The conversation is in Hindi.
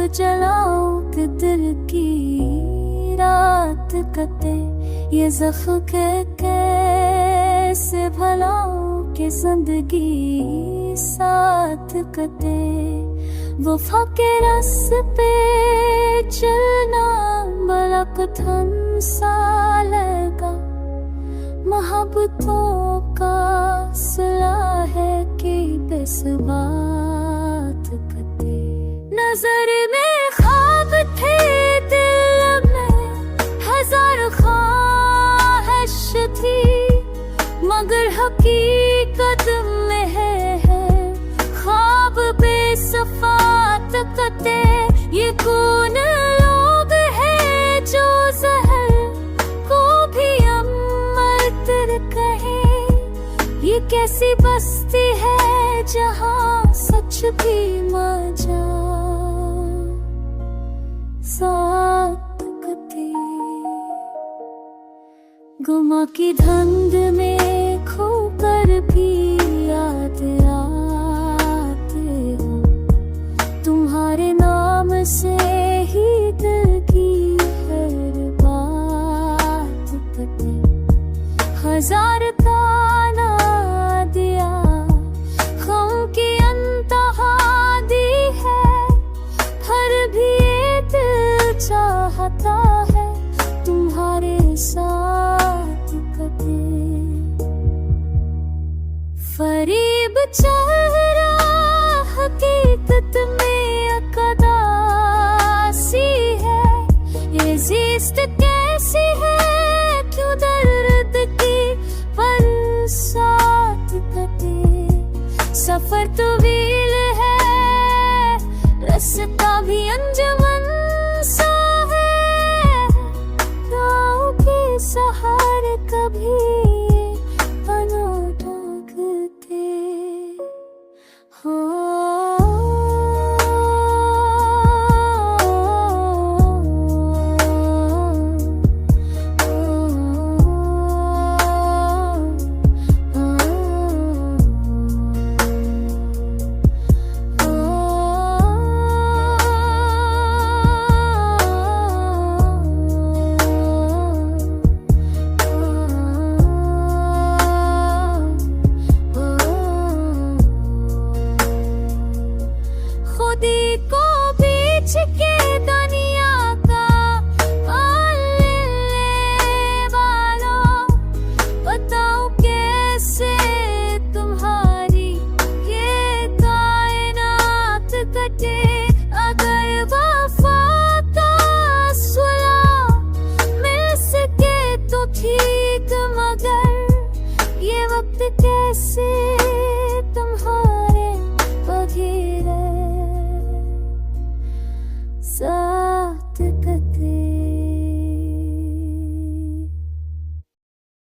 जलाऊं कि दिल की रात कटे, ये ज़ख्म के कैसे भलाऊं कि जिंदगी साथ कटे। वफ़ा के रास्ते चलना बड़ा कठिन सा लगा, मोहब्बतों का सिला है कि बस बात कटे। नजर में ख्वाब थे, दिल में हजार ख्वाहिश थी, मगर हकीकत में है ख्वाब बेसफात कटे। ये कौन लोग हैं जो जहर को भी अमृत कहे, ये कैसी बस्ती है जहाँ सच भी मजा साथ कटे। गुमा की धुंध में खोकर भी याद आते हो, तुम्हारे नाम से ही दिल की हर बात कटे। हजार ताना दिया, गम की अंतहा दी है, फिर भी ये दिल चाहता है तुम्हारे साथ कटे। फरीब चेहरा हकीकत में अकदा सी है, ये ज़िस्त कैसी है क्यों दर्द की बरसात कटे। सफर तवील है, रास्ता भी अंजुमन सा है, गाँव के सहारे कभी अनोखा थे। खुदी को बीच के दुनिया का पालने वालों, बताओ कैसे तुम्हारी ये कायनात कटे। अगर वफा का सुलह मिल सके तो ठीक, मगर ये वक्त कैसे